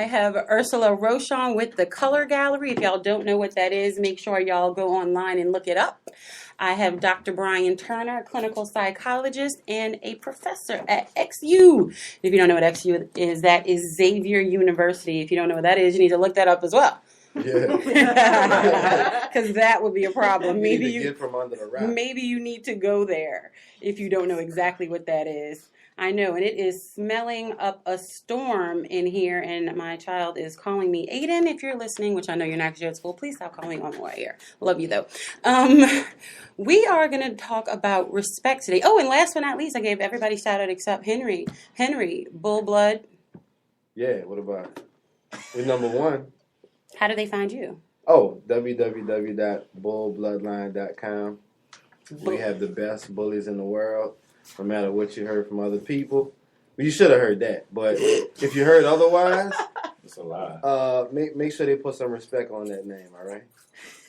I have Ursula Rochon with the Color Gallery. If y'all don't know what that is, make sure y'all go online and look it up. I have Dr. Brian Turner, a clinical psychologist and a professor at XU. If you don't know what XU is, that is Xavier University. If you don't know what that is, you need to look that up as well. Yeah. Because that would be a problem. Maybe you get from under the rock. Maybe you need to go there if you don't know exactly what that is. I know, and it is smelling up a storm in here, and my child is calling me. Aiden, if you're listening, which I know you're not because you're at school, please stop calling on the way here. Love you, though. We are going to talk about respect today. Oh, and last but not least, I gave everybody shout out except Henry. Henry, Bull Blood. Yeah, what about it? We're number one. How do they find you? Oh, www.bullbloodline.com. We have the best bullies in the world. No matter what you heard from other people. Well, you should have heard that. But if you heard otherwise, it's a lie. Make sure they put some respect on that name, all right?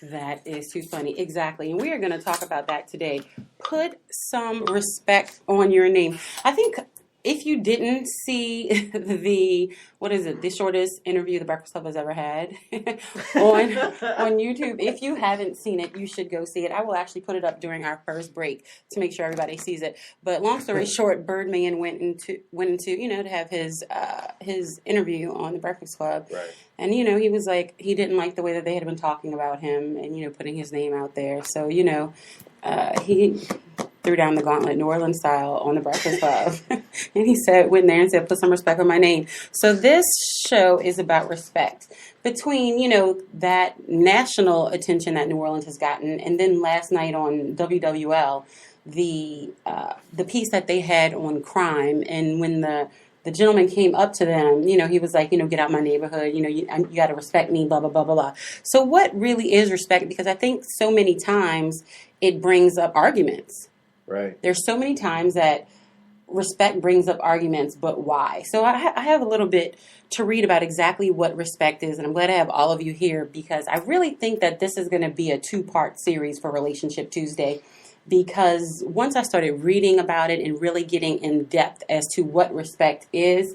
That is too funny. Exactly. And we are going to talk about that today. Put some respect on your name. I think if you didn't see the shortest interview the Breakfast Club has ever had on YouTube, if you haven't seen it, you should go see it. I will actually put it up during our first break to make sure everybody sees it. But long story short, Birdman went into to have his interview on the Breakfast Club. Right. And he was like, he didn't like the way that they had been talking about him and putting his name out there. So he threw down the gauntlet New Orleans style on the Breakfast Club. And he went there and said, put some respect on my name. So this show is about respect between, that national attention that New Orleans has gotten. And then last night on WWL, the piece that they had on crime. And when the gentleman came up to them, he was like, get out my neighborhood, you got to respect me, blah, blah, blah, blah, blah. So what really is respect? Because I think so many times it brings up arguments. Right. There's so many times that respect brings up arguments, but why? So I have a little bit to read about exactly what respect is, and I'm glad to have all of you here because I really think that this is going to be a 2-part series for Relationship Tuesday because once I started reading about it and really getting in depth as to what respect is,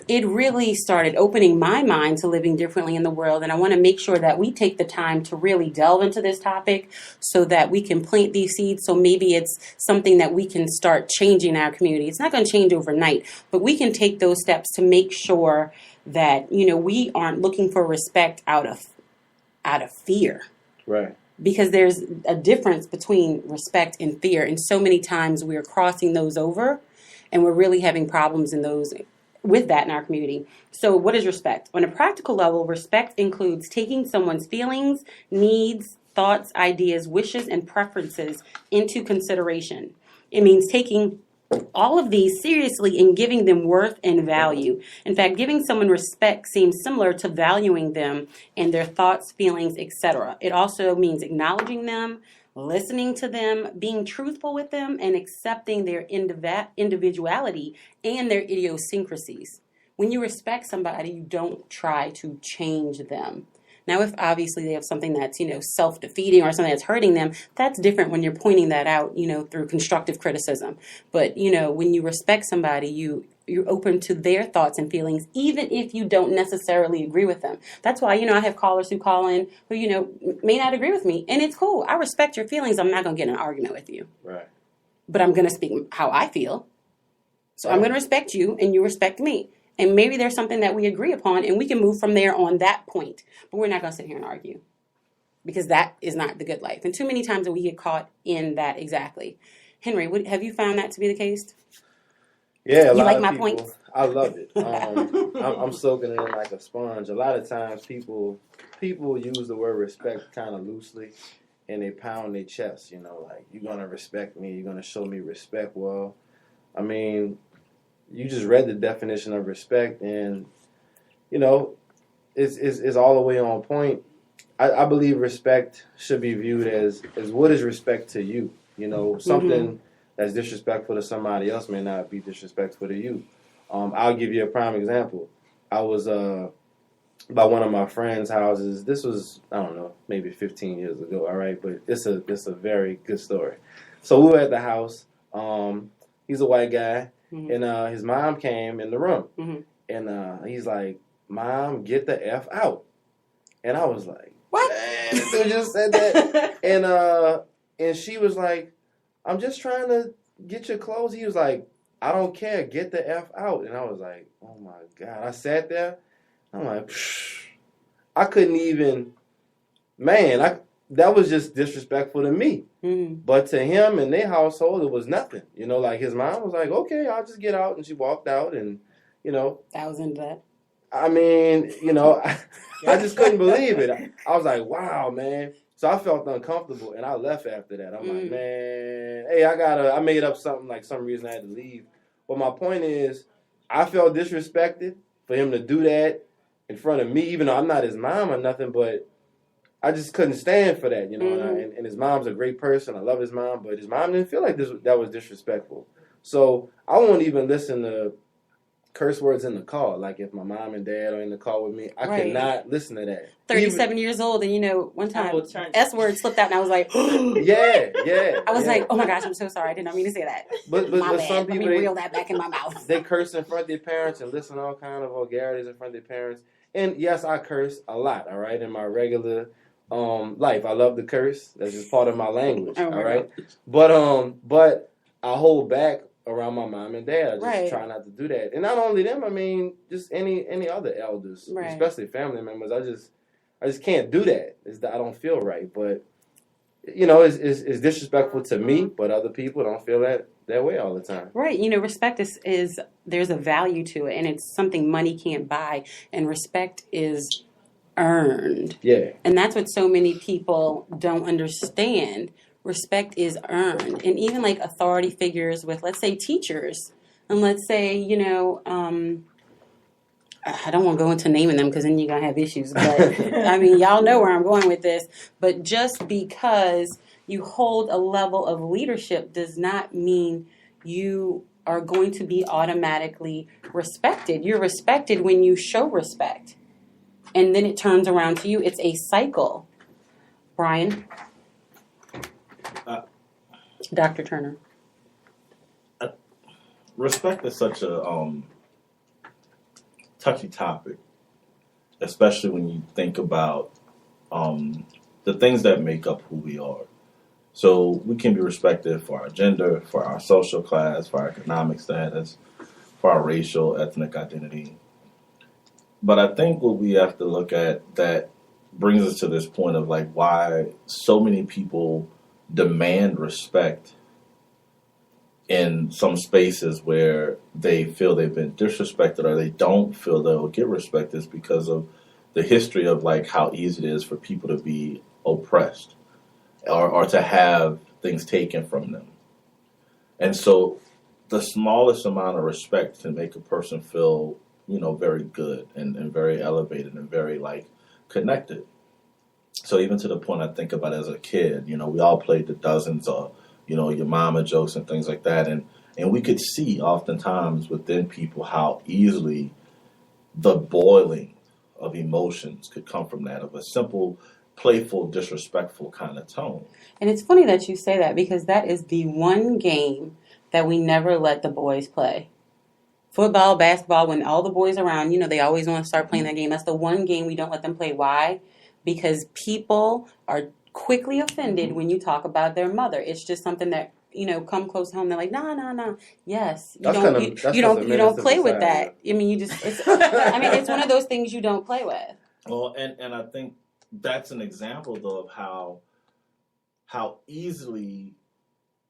it really started opening my mind to living differently in the world. And I want to make sure that we take the time to really delve into this topic so that we can plant these seeds. So maybe it's something that we can start changing in our community. It's not going to change overnight, but we can take those steps to make sure that, we aren't looking for respect out of fear. Right. Because there's a difference between respect and fear. And so many times we're crossing those over and we're really having problems with that in our community. So what is respect? On a practical level, respect includes taking someone's feelings, needs, thoughts, ideas, wishes, and preferences into consideration. It means taking all of these seriously and giving them worth and value. In fact, giving someone respect seems similar to valuing them and their thoughts, feelings, etc. It also means acknowledging them, listening to them, being truthful with them, and accepting their individuality and their idiosyncrasies. When you respect somebody, you don't try to change them. Now, if obviously they have something that's, self-defeating or something that's hurting them, that's different when you're pointing that out, through constructive criticism. But, when you respect somebody, you're open to their thoughts and feelings, even if you don't necessarily agree with them. That's why, I have callers who call in who, may not agree with me. And it's cool. I respect your feelings. I'm not going to get in an argument with you. Right. But I'm going to speak how I feel. So I'm going to respect you and you respect me. And maybe there's something that we agree upon and we can move from there on that point. But we're not going to sit here and argue because that is not the good life. And too many times we get caught in that exactly. Henry, have you found that to be the case? Yeah, you like my points? I love it. I'm soaking it in like a sponge. A lot of times people use the word respect kind of loosely and they pound their chest, like, you're going to respect me, you're going to show me respect. Well, I mean, you just read the definition of respect, and it's all the way on point. I believe respect should be viewed as what is respect to you. Something that's disrespectful to somebody else may not be disrespectful to you. I'll give you a prime example. I was by one of my friends' houses. This was, I don't know, maybe 15 years ago. All right, but it's a very good story. So we were at the house. He's a white guy. Mm-hmm. And his mom came in the room. Mm-hmm. And he's like, Mom, get the F out. And I was like, what? Man, this dude just said that. And she was like, I'm just trying to get your clothes. He was like, I don't care. Get the F out. And I was like, oh my God. I sat there. I'm like, Psh. I couldn't even, that was just disrespectful to me. Mm-hmm. But to him and their household, it was nothing. Like his mom was like, okay, I'll just get out. And she walked out and, That was into that. I mean, I just couldn't believe it. I was like, wow, man. So I felt uncomfortable, and I left after that. I'm like, man, hey, I made up something, like some reason I had to leave. But my point is, I felt disrespected for him to do that in front of me, even though I'm not his mom or nothing, but I just couldn't stand for that, and his mom's a great person. I love his mom, but his mom didn't feel like that was disrespectful. So I won't even listen to curse words in the car. Like if my mom and dad are in the car with me, I cannot listen to that. 37 years old, and one time S word slipped out, and I was like, yeah. I was like, oh my gosh, I'm so sorry. I did not mean to say that. But some people, let me reel that back in my mouth. They curse in front of their parents and listen to all kind of vulgarities in front of their parents. And yes, I curse a lot. All right, in my regular life, I love to curse. That's just part of my language. All right, but I hold back around my mom and dad. I just try not to do that. And not only them, I mean, just any other elders, especially family members. I just can't do that. I don't feel right. But it's disrespectful to me, but other people don't feel that way all the time. Right. Respect is there's a value to it, and it's something money can't buy, and respect is earned. Yeah. And that's what so many people don't understand. Respect is earned. And even like authority figures with, let's say, teachers, and let's say, I don't want to go into naming them because then you're going to have issues. But, I mean, y'all know where I'm going with this. But just because you hold a level of leadership does not mean you are going to be automatically respected. You're respected when you show respect. And then it turns around to you. It's a cycle. Brian? Dr. Turner. Respect is such a touchy topic, especially when you think about the things that make up who we are. So we can be respected for our gender, for our social class, for our economic status, for our racial, ethnic identity. But I think what we have to look at that brings us to this point of like why so many people demand respect in some spaces where they feel they've been disrespected or they don't feel they'll get respect is because of the history of like how easy it is for people to be oppressed or to have things taken from them. And so the smallest amount of respect can make a person feel, very good and very elevated and very like connected. So even to the point I think about as a kid, we all played the dozens of, your mama jokes and things like that. And we could see oftentimes within people how easily the boiling of emotions could come from that, of a simple, playful, disrespectful kind of tone. And it's funny that you say that because that is the one game that we never let the boys play. Football, basketball, when all the boys around, they always want to start playing that game. That's the one game we don't let them play. Why? Because people are quickly offended when you talk about their mother. It's just something that, come close home. They're like, no. Yes. You don't play with that. I mean, it's one of those things you don't play with. Well, and I think that's an example, though, of how easily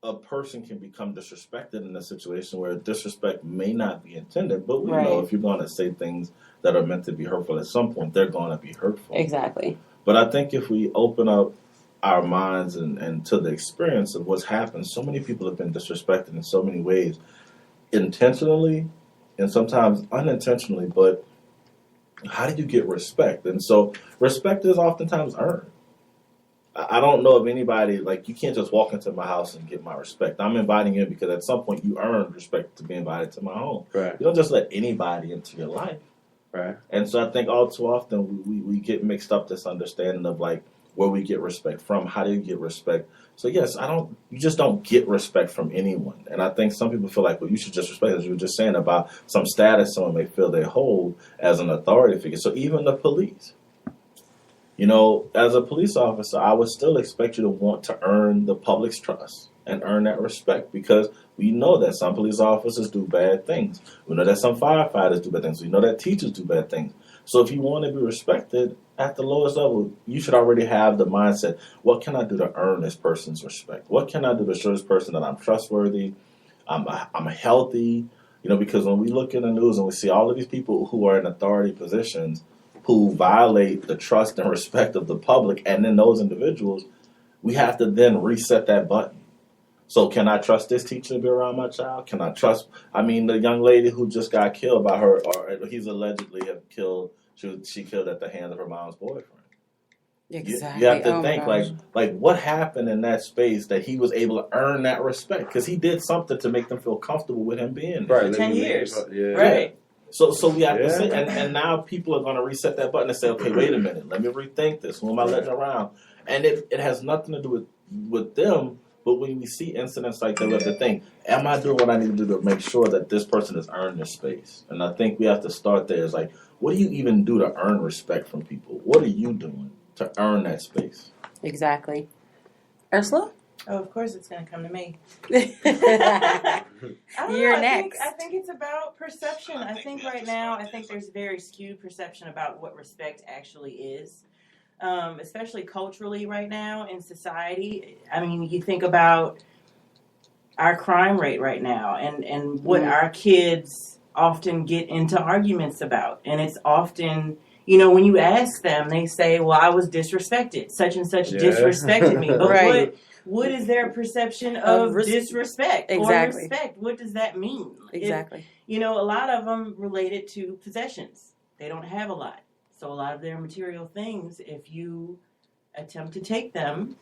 a person can become disrespected in a situation where disrespect may not be intended, but we know if you're going to say things that are meant to be hurtful at some point, they're going to be hurtful. Exactly. But I think if we open up our minds and to the experience of what's happened, so many people have been disrespected in so many ways, intentionally and sometimes unintentionally, but how do you get respect? And so respect is oftentimes earned. I don't know of anybody, like, you can't just walk into my house and get my respect. I'm inviting you in because at some point you earned respect to be invited to my home. Right. You don't just let anybody into your life. Right. And so I think all too often we get mixed up this understanding of, like, where we get respect from. How do you get respect? So yes, you just don't get respect from anyone. And I think some people feel like, well, you should just respect, as you were just saying, about some status someone may feel they hold as an authority figure. So even the police, as a police officer, I would still expect you to want to earn the public's trust and earn that respect, because we know that some police officers do bad things. We know that some firefighters do bad things. We know that teachers do bad things. So if you want to be respected at the lowest level, you should already have the mindset, what can I do to earn this person's respect? What can I do to show this person that I'm trustworthy, I'm healthy? Because when we look in the news and we see all of these people who are in authority positions who violate the trust and respect of the public, and then those individuals, we have to then reset that button. So can I trust this teacher to be around my child? Can I trust, the young lady who just got killed by her, or he's allegedly have killed, she killed at the hands of her mom's boyfriend. Exactly. You have to think, like what happened in that space that he was able to earn that respect? Because he did something to make them feel comfortable with him being there. For 10 years. Yeah. Right. So we have to say, and now people are going to reset that button and say, okay, wait a minute, let me rethink this. Who am I letting around? And it has nothing to do with them. But when we see incidents like that, we have to think, am I doing what I need to do to make sure that this person has earned their space? And I think we have to start there. It's like, what do you even do to earn respect from people? What are you doing to earn that space? Exactly. Ursula? Oh, of course it's going to come to me. You're I next. think it's about perception. I think right now, there's a very skewed perception about what respect actually is. Especially culturally right now in society. You think about our crime rate right now and what our kids often get into arguments about. And it's often, when you ask them, they say, well, I was disrespected. Such and such disrespected me. But Right. what is their perception of disrespect Exactly. or respect? What does that mean? Exactly. A lot of them related to possessions. They don't have a lot. So a lot of their material things, if you attempt to take them,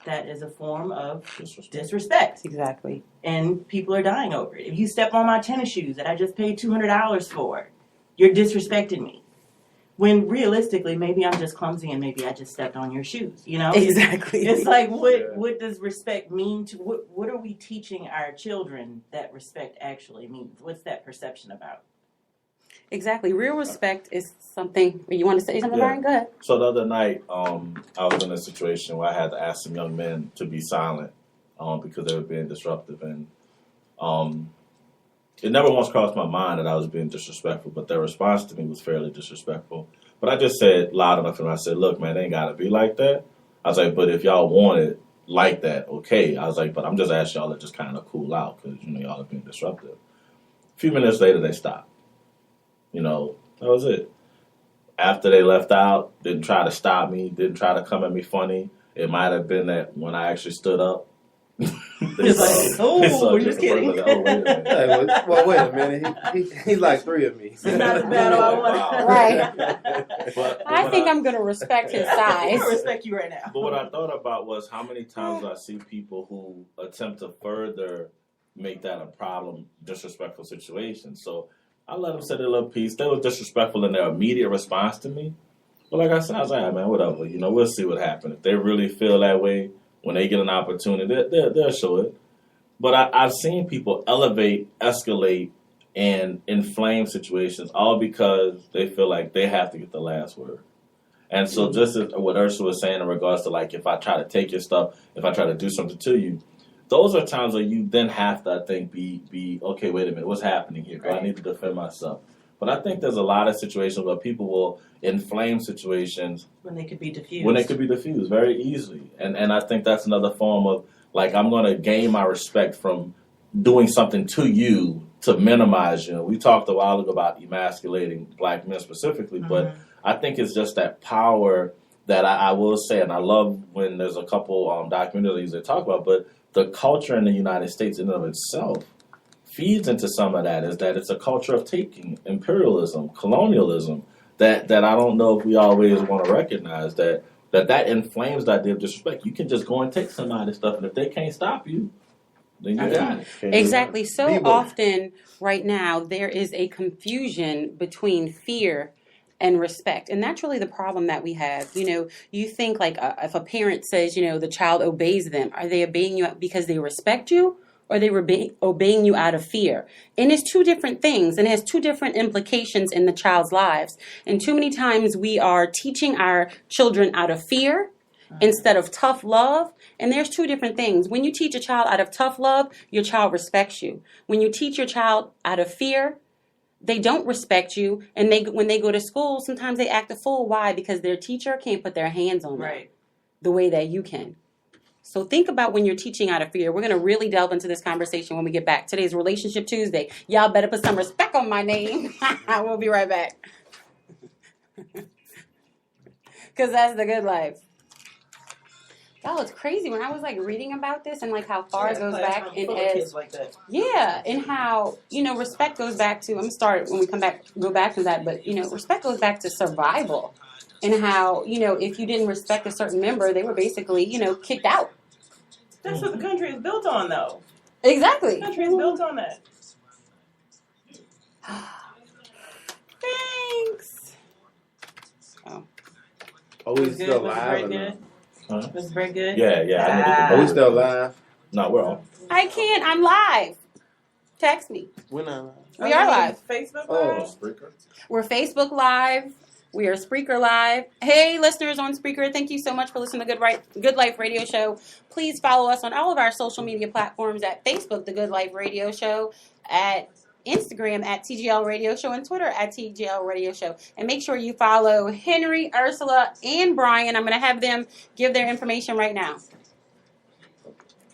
that is a form of disrespect. Exactly. And people are dying over it. If you step on my tennis shoes that I just paid $200 for, you're disrespecting me. When realistically, maybe I'm just clumsy and maybe I just stepped on your shoes. Exactly. It's like, what does respect mean to, what are we teaching our children that respect actually means? What's that perception about? Exactly. Real respect is something. You want to say something, Yeah. Brian? Go ahead. So the other night, I was in a situation where I had to ask some young men to be silent because they were being disruptive. And it never once crossed my mind that I was being disrespectful, but their response to me was fairly disrespectful. But I just said loud enough and I said, look, man, it ain't got to be like that. I was like, but if y'all want it like that, okay. I was like, but I'm just asking y'all to just kind of cool out because, y'all are being disruptive. A few minutes later, they stopped. That was it. After they left out, didn't try to stop me, didn't try to come at me funny. It might have been that when I actually stood up. It's like, oh, we're just kidding. Like, oh, wait a minute. Well, wait a minute. He's like three of me. It's not the battle I want. Right. But I think I'm going to respect his size. I respect you right now. But what I thought about was how many times I see people who attempt to further make that a problem, disrespectful situation. So I let them say their little piece. They were disrespectful in their immediate response to me. But like I said, I was like, man, whatever. We'll see what happens. If they really feel that way, when they get an opportunity, they'll show it. But I've seen people elevate, escalate, and inflame situations all because they feel like they have to get the last word. And so just as what Ursula was saying in regards to, like, if I try to take your stuff, if I try to do something to you, those are times where you then have to, I think, be okay, wait a minute, what's happening here? Do I need to defend myself? But I think there's a lot of situations where people will inflame situations when they could be diffused. Very easily. And I think that's another form of, like, I'm going to gain my respect from doing something to you to minimize you. We talked a while ago about emasculating black men specifically, but I think it's just that power that I will say, and I love when there's a couple documentaries that talk about, but the culture in the United States in and of itself feeds into some of that, is that it's a culture of taking, imperialism, colonialism, that I don't know if we always want to recognize, that inflames the idea of disrespect. You can just go and take somebody's stuff, and if they can't stop you, then you got it. Exactly. So often right now there is a confusion between fear and respect. And that's really the problem that we have. You know, you think like if a parent says, you know, the child obeys them, are they obeying you because they respect you? Or they were obeying you out of fear. And it's two different things, and it has two different implications in the child's lives. And too many times we are teaching our children out of fear instead of tough love. And there's two different things. When you teach a child out of tough love, your child respects you. When you teach your child out of fear, they don't respect you. And when they go to school, sometimes they act a fool. Why? Because their teacher can't put their hands on them Right. the way that you can. So think about when you're teaching out of fear. We're going to really delve into this conversation when we get back. Today's Relationship Tuesday. Y'all better put some respect on my name. We'll be right back. Because that's the good life. Oh, it's crazy. When I was like reading about this and like how far it goes back in as like that. yeah, and how, you know, respect goes back to, I'm going to start when we come back, go back to that, but, you know, respect goes back to survival. And how, you know, if you didn't respect a certain member, they were basically, you know, kicked out. That's what the country is built on, though. Exactly. The country is built on that. Thanks. Oh. Are we Was still good? Was the live? break Or good? Huh? Was the break good? Yeah. I need to Are we go. still live? No, we're on. I can't. I'm live. Text me. We're not live. We are live. Facebook Oh. Live? We're Facebook Live. We are Spreaker Live. Hey, listeners on Spreaker, thank you so much for listening to Good Life Radio Show. Please follow us on all of our social media platforms at Facebook, The Good Life Radio Show, at Instagram at TGL Radio Show, and Twitter at TGL Radio Show. And make sure you follow Henry, Ursula, and Brian. I'm going to have them give their information right now.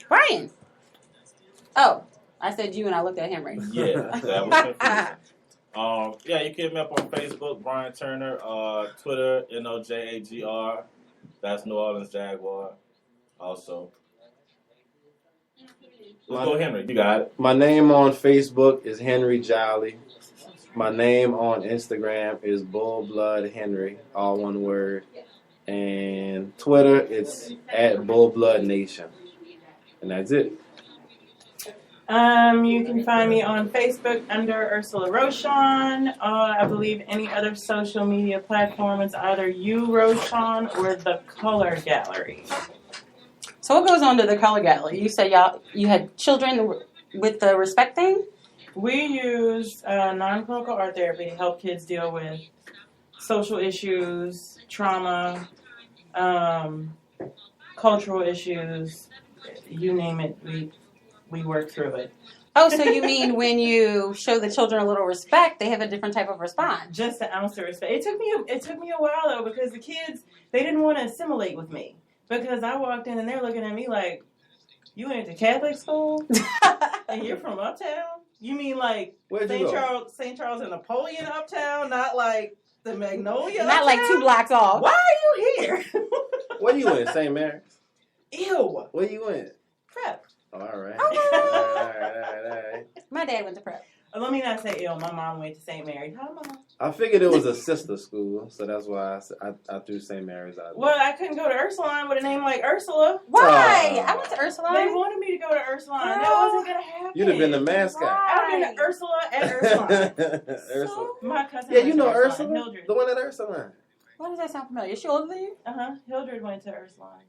Brian. Oh, I said you and I looked at him right. Yeah, that was confusing. Yeah, you can hit me up on Facebook, Brian Turner, Twitter, NOJAGR. That's New Orleans Jaguar. Also, let's go, Henry. You got it. My name on Facebook is Henry Jolly. My name on Instagram is Bull Blood Henry, all one word. And Twitter, it's at Bull Blood Nation. And that's it. You can find me on Facebook under Ursula Rochon. I believe any other social media platform is either you, Rochon, or the Color Gallery. So what goes on to the Color Gallery? You said you had children with the respect thing? We use non-clinical art therapy to help kids deal with social issues, trauma, cultural issues, you name it, we work through it. Oh, so you mean when you show the children a little respect, they have a different type of response? Just an ounce of respect. It took me a while though, because the kids, they didn't want to assimilate with me, because I walked in and they're looking at me like, you went to Catholic school and you're from uptown? You mean like St. Charles and Napoleon uptown, not like the Magnolia Not like 2 blocks off. Why are you here? Where you in? St. Mary's? Ew. Where you in? Prep. Oh, all right. Oh. All right. My dad went to prep. Let me not say ill. My mom went to St. Mary's. Hi, Mom. I figured it was a sister school, so that's why I threw St. Mary's out. Well, I couldn't go to Ursuline with a name like Ursula. Why? I went to They Ursula. wanted me to go to Ursuline. Girl. That wasn't going to happen. You'd have been the mascot. I would have been to Ursula at Ursuline. Ursula. My cousin Yeah, went you to know Ursuline. Ursula? Hildred. The one at Ursuline. Why does that sound familiar? Is she older than you? Hildred went to Ursuline.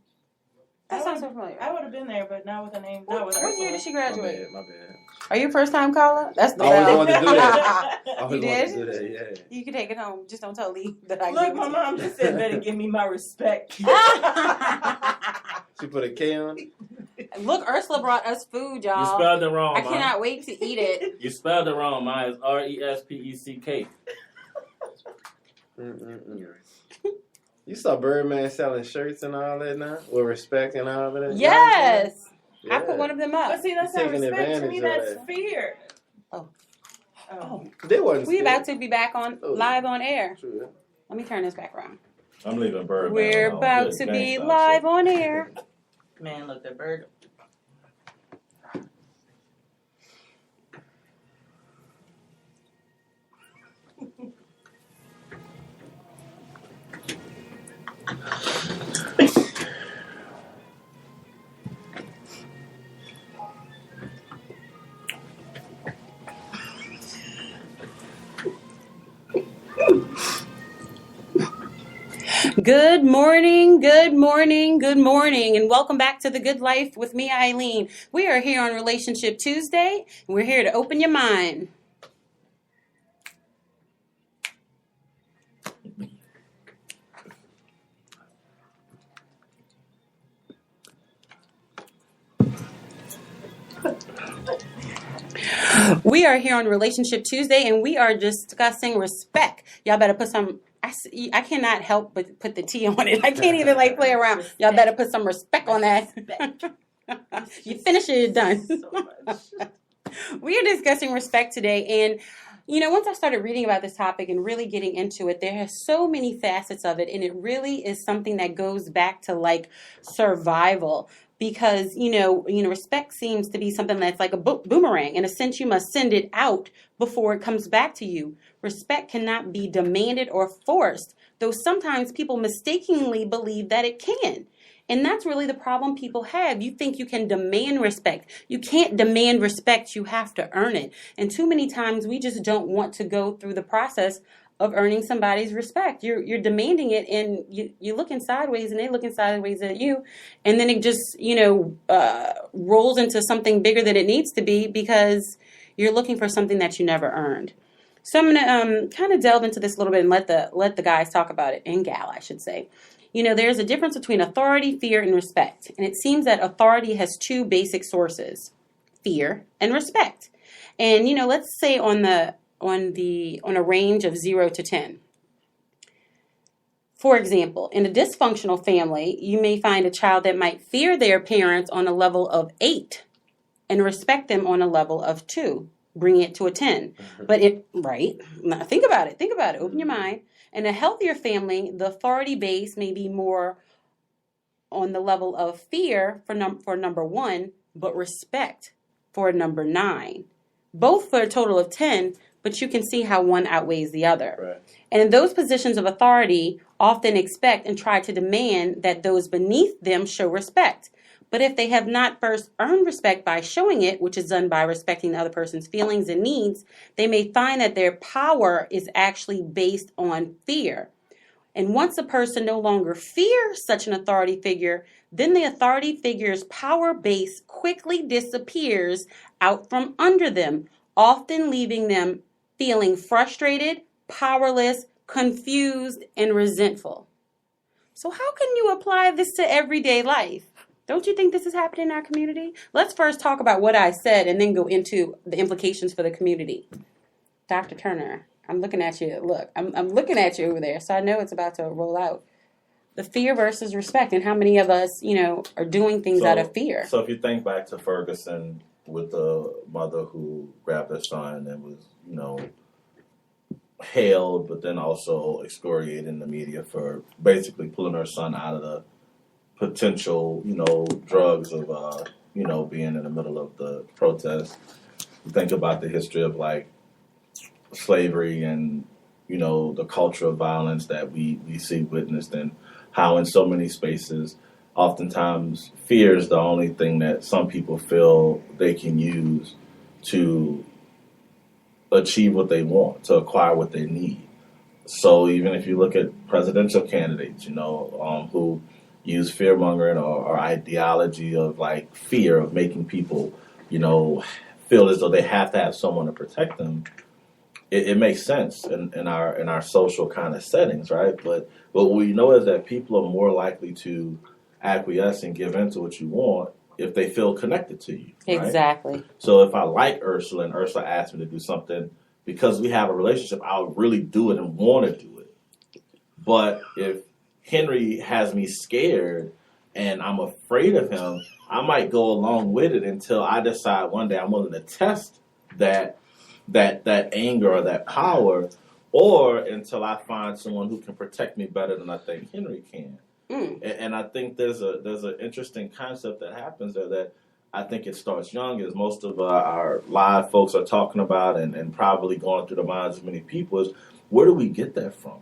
That sounds so familiar. I would have been there, but not with a name. Not with What Ursula. year did she My graduate? bad. Are you a first time caller? That's the I always bell. wanted to do that. I always You wanted did? to do that, yeah. You can take it home. Just don't tell Lee that I Look, gave it my to mom just said, better give me my respect. She put a K on it? you. Look, Ursula brought us food, You y'all. spelled it wrong, I man. cannot wait to eat it. You spelled it wrong. Mine is RESPECK. You saw Birdman selling shirts and all that now? With respect and all of that? Yes. Yeah. I put one of them up. But see, that's not Taking respect. To advantage me, of that's that. fear. Oh. They wasn't We scared. about to be back on Oh. live on air. True. Let me turn this back around. I'm leaving Birdman We're alone. about Good to be gangsta live shit. on air. Man, look, the bird. Good morning, good morning, good morning, and welcome back to The Good Life with me, Eileen. We are here on Relationship Tuesday, and we're here to open your mind. We are here on Relationship Tuesday, and we are discussing respect. Y'all better put some. I cannot help but put the T on it. I can't even play around. Y'all better put some respect on that. You finish it, you're done. So much. We are discussing respect today, and once I started reading about this topic and really getting into it, there are so many facets of it, and it really is something that goes back to survival. Because respect seems to be something that's like a boomerang. In a sense, you must send it out before it comes back to you. Respect cannot be demanded or forced, though sometimes people mistakenly believe that it can. And that's really the problem people have. You think you can demand respect. You can't demand respect. You have to earn it. And too many times we just don't want to go through the process of earning somebody's respect. You're demanding it, and you're looking sideways, and they're looking sideways at you. And then it just, rolls into something bigger than it needs to be because you're looking for something that you never earned. So I'm going to kind of delve into this a little bit and let the guys talk about it, and gal, I should say. There's a difference between authority, fear, and respect. And it seems that authority has two basic sources, fear and respect. And, let's say on a range of 0 to 10. For example, in a dysfunctional family, you may find a child that might fear their parents on a level of 8 and respect them on a level of 2, bringing it to a 10. Right? Now think about it. Open your mind. In a healthier family, the authority base may be more on the level of fear for number 1, but respect for number 9. Both for a total of 10, but you can see how one outweighs the other. Right. And in those positions of authority, often expect and try to demand that those beneath them show respect. But if they have not first earned respect by showing it, which is done by respecting the other person's feelings and needs, they may find that their power is actually based on fear. And once a person no longer fears such an authority figure, then the authority figure's power base quickly disappears out from under them, often leaving them feeling frustrated, powerless, confused, and resentful. So how can you apply this to everyday life? Don't you think this is happening in our community? Let's first talk about what I said and then go into the implications for the community. Dr. Turner, I'm looking at you. Look, I'm looking at you over there, so I know it's about to roll out. The fear versus respect, and how many of us, are doing things out of fear. So if you think back to Ferguson with the mother who grabbed her son and was, hailed, but then also excoriated in the media for basically pulling her son out of the potential, drugs of, being in the middle of the protest. You think about the history of slavery and, the culture of violence that we see witnessed, and how in so many spaces, oftentimes fear is the only thing that some people feel they can use to achieve what they want, to acquire what they need. So even if you look at presidential candidates, who use fear-mongering or ideology of fear of making people, feel as though they have to have someone to protect them, it makes sense in our social kind of settings, right? But what we know is that people are more likely to acquiesce and give in to what you want if they feel connected to you. Right? Exactly. So if I like Ursula and Ursula asks me to do something because we have a relationship, I'll really do it and want to do it. But if Henry has me scared and I'm afraid of him, I might go along with it until I decide one day I'm willing to test that anger or that power, or until I find someone who can protect me better than I think Henry can. And I think there's an interesting concept that happens there that I think it starts young, as most of our live folks are talking about and probably going through the minds of many people, is where do we get that from?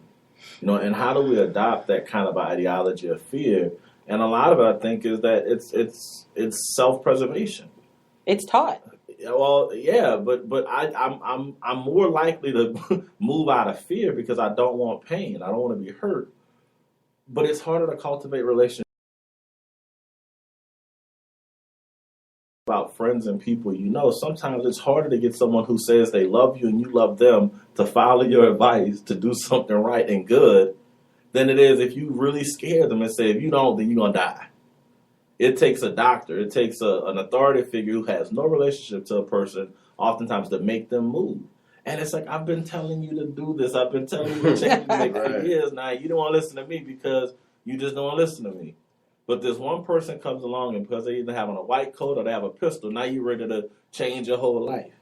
And how do we adopt that kind of ideology of fear? And a lot of it, I think, is that it's self-preservation. It's taught. Well, yeah, but I'm more likely to move out of fear because I don't want pain. I don't want to be hurt. but it's harder to cultivate relationships about friends and people you know. Sometimes it's harder to get someone who says they love you and you love them to follow your advice to do something right and good than it is if you really scare them and say, if you don't, then you're going to die. It takes a doctor. It takes an authority figure who has no relationship to a person oftentimes to make them move. And it's like, I've been telling you to do this. I've been telling you to change your for years now. You don't want to listen to me because you just don't listen to me. But this one person comes along, and because they either have on a white coat or they have a pistol, now you're ready to change your whole life.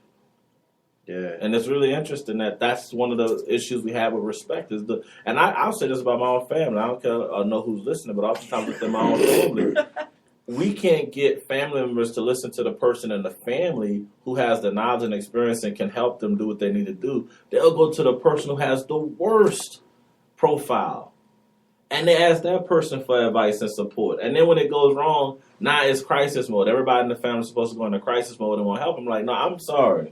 Yeah. And it's really interesting that that's one of the issues we have with respect. And I'll say this about my own family. I don't care I know who's listening, but oftentimes within my own family, we can't get family members to listen to the person in the family who has the knowledge and experience and can help them do what they need to do. They'll go to the person who has the worst profile. And they ask that person for advice and support. And then when it goes wrong, now it's crisis mode. Everybody in the family is supposed to go into crisis mode and want help. I'm like, no, I'm sorry.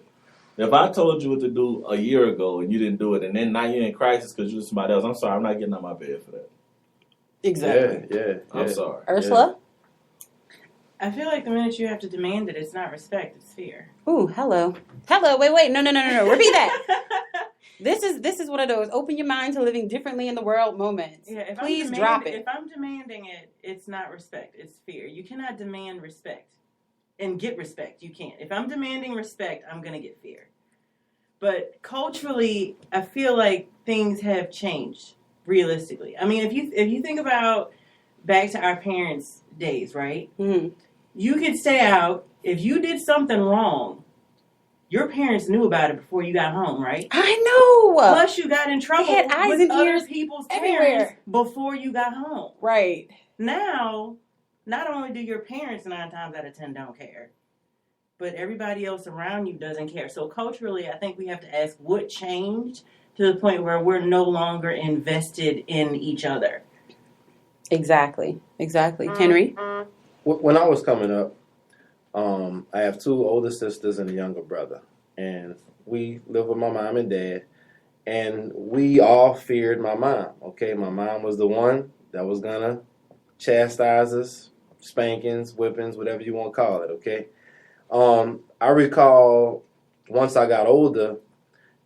If I told you what to do a year ago and you didn't do it, and then now you're in crisis because you're somebody else, I'm sorry, I'm not getting out of my bed for that. Exactly. Yeah. I'm sorry. Ursula? I feel like the minute you have to demand it, it's not respect, it's fear. Ooh, hello. Hello, wait. No. Repeat that. This is one of those open your mind to living differently in the world moments. Yeah, Please drop it. If I'm demanding it, it's not respect, it's fear. You cannot demand respect and get respect. You can't. If I'm demanding respect, I'm going to get fear. But culturally, I feel like things have changed realistically. I mean, if you think about back to our parents' days, right? Mm-hmm. You could stay out. If you did something wrong, your parents knew about it before you got home, right? I know. Plus, you got in trouble They had eyes with and other ears people's everywhere. parents before you got home. Right. Now, not only do your parents 9 times out of 10 don't care, but everybody else around you doesn't care. So culturally, I think we have to ask what changed to the point where we're no longer invested in each other. Exactly. Henry? When I was coming up, I have 2 older sisters and a younger brother. And we lived with my mom and dad. And we all feared my mom, okay? My mom was the one that was going to chastise us, spankings, whippings, whatever you want to call it, okay? I recall once I got older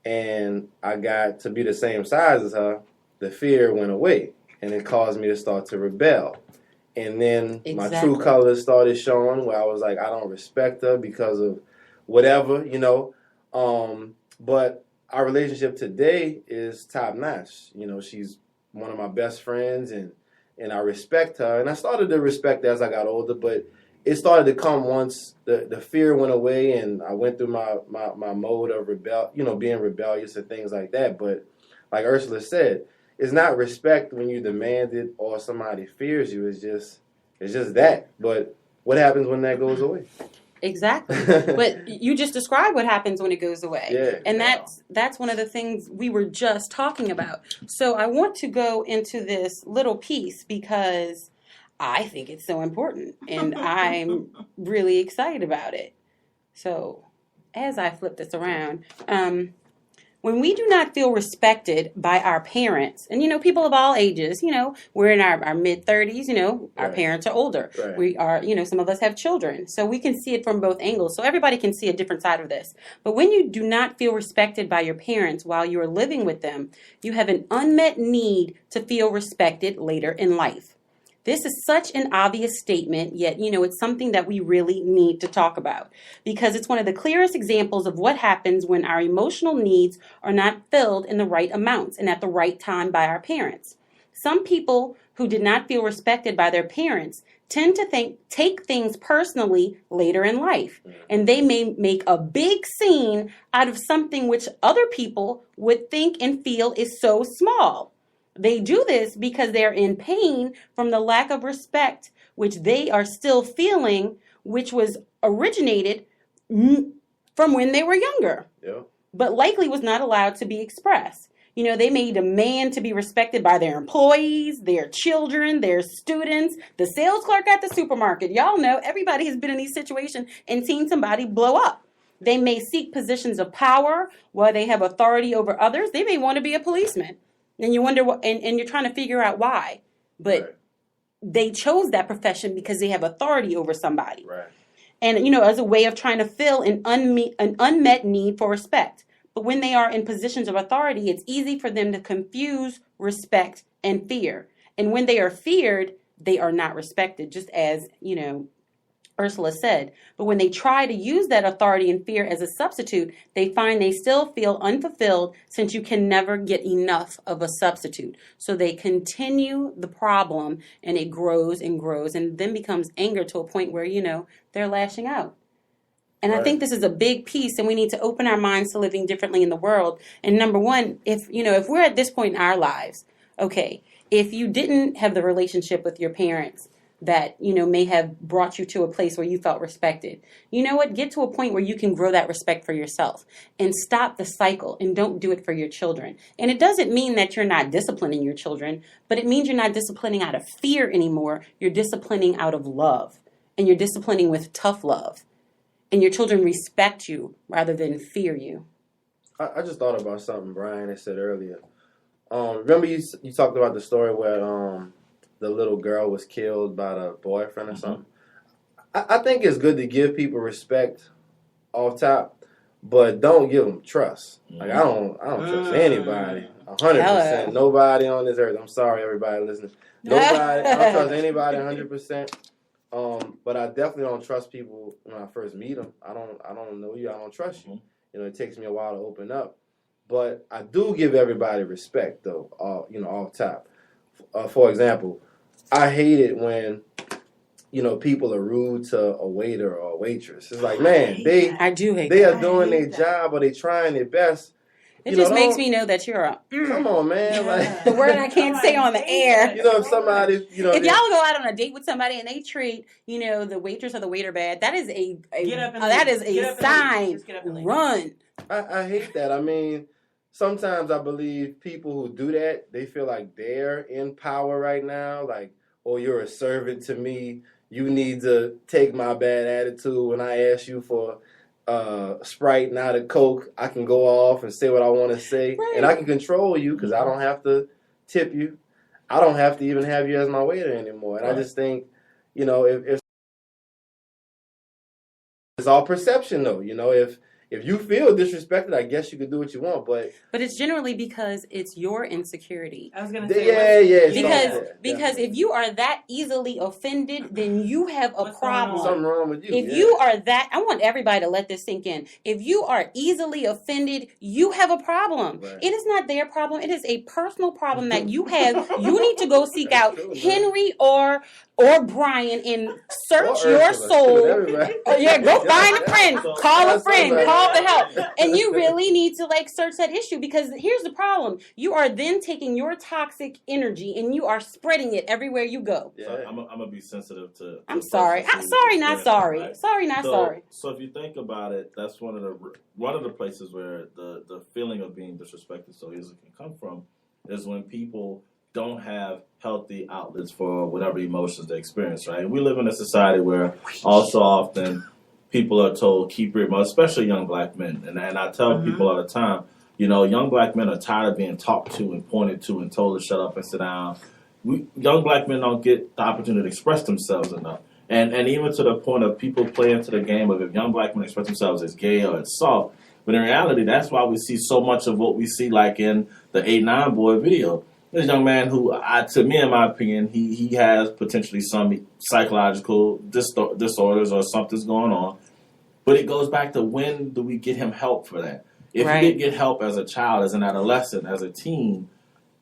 and I got to be the same size as her, the fear went away. And it caused me to start to rebel. And then my true colors started showing where I was like, I don't respect her because of whatever, you know. But our relationship today is top notch. You know, she's one of my best friends and I respect her. And I started to respect her as I got older, but it started to come once the fear went away and I went through my mode of being rebellious and things like that. But like Ursula said, it's not respect when you demand it or somebody fears you. It's just that. But what happens when that goes away? Exactly. But you just described what happens when it goes away. Yeah. And that's one of the things we were just talking about. So I want to go into this little piece because I think it's so important and I'm really excited about it. So as I flip this around, when we do not feel respected by our parents, and, people of all ages, we're in our mid-30s, our parents are older. Right. We are, some of us have children. So we can see it from both angles. So everybody can see a different side of this. But when you do not feel respected by your parents while you are living with them, you have an unmet need to feel respected later in life. This is such an obvious statement, yet, it's something that we really need to talk about because it's one of the clearest examples of what happens when our emotional needs are not filled in the right amounts and at the right time by our parents. Some people who did not feel respected by their parents tend to take things personally later in life, and they may make a big scene out of something which other people would think and feel is so small. They do this because they're in pain from the lack of respect, which they are still feeling, which was originated from when they were younger, but likely was not allowed to be expressed. They may demand to be respected by their employees, their children, their students, the sales clerk at the supermarket. Y'all know everybody has been in these situations and seen somebody blow up. They may seek positions of power while they have authority over others. They may want to be a policeman. And you wonder and you're trying to figure out why. but Right. they chose that profession because they have authority over somebody. Right. And, as a way of trying to fill an unmet need for respect. But when they are in positions of authority, it's easy for them to confuse respect and fear. And when they are feared, they are not respected, just as, Ursula said. But when they try to use that authority and fear as a substitute, they find they still feel unfulfilled, since you can never get enough of a substitute. So they continue the problem, and it grows and grows, and then becomes anger to a point where, they're lashing out. And I Right. think this is a big piece, and we need to open our minds to living differently in the world. And number one, if we're at this point in our lives, okay, if you didn't have the relationship with your parents that, may have brought you to a place where you felt respected, you know what? Get to a point where you can grow that respect for yourself and stop the cycle, and don't do it for your children. And it doesn't mean that you're not disciplining your children, but it means you're not disciplining out of fear anymore. You're disciplining out of love, and you're disciplining with tough love. And your children respect you rather than fear you. I just thought about something Brian had said earlier. Remember you talked about the story where the little girl was killed by the boyfriend or something? I think it's good to give people respect off top, but don't give them trust. Like I don't trust anybody 100%. Nobody on this earth. I'm sorry, everybody listening. Nobody. I don't trust anybody 100%. But I definitely don't trust people when I first meet them. I don't know you. I don't trust you. It takes me a while to open up. But I do give everybody respect, though. Off top. For example, I hate it when people are rude to a waiter or a waitress. It's like, man, I do hate they that. are doing their job, or they trying their best. It just makes me know that you're a. Come on, man! Like the word I can't say on the air. If somebody, if y'all go out on a date with somebody and they treat, the waitress or the waiter bad, that is a sign. Run. I hate that. I mean, sometimes I believe people who do that, they feel like they're in power right now. Like, oh, you're a servant to me. You need to take my bad attitude when I ask you for Sprite, not a Coke. I can go off and say what I want to say, and I can control you because I don't have to tip you. I don't have to even have you as my waiter anymore. And I just think, if it's all perception, though. If you feel disrespected, I guess you could do what you want, but it's generally because it's your insecurity. I was gonna say, because if you are that easily offended, then you have a problem. Something wrong with you. If you are that, I want everybody to let this sink in. If you are easily offended, you have a problem. Right. It is not their problem. It is a personal problem that you have. You need to go seek out Henry or Brian and search your soul. Go find a friend. Call a friend. Call for help. And you really need to search that issue, because here's the problem. You are then taking your toxic energy and you are spreading it everywhere you go. Yeah. So I'm gonna be sensitive to. I'm sorry. Sorry, not sorry. Right? Sorry, not sorry. So if you think about it, that's one of the places where the feeling of being disrespected so easily can come from, is when people don't have healthy outlets for whatever emotions they experience, right? We live in a society where also often people are told, keep your emotions, especially young black men. And I tell people all the time, young black men are tired of being talked to and pointed to and told to shut up and sit down. Young black men don't get the opportunity to express themselves enough. And even to the point of people play into the game of if young black men express themselves as gay or as soft. But in reality, that's why we see so much of what we see in the 8-9 Boy video. This young man who, to me, in my opinion, he has potentially some psychological disorders or something's going on. But it goes back to, when do we get him help for that? If he didn't get help as a child, as an adolescent, as a teen,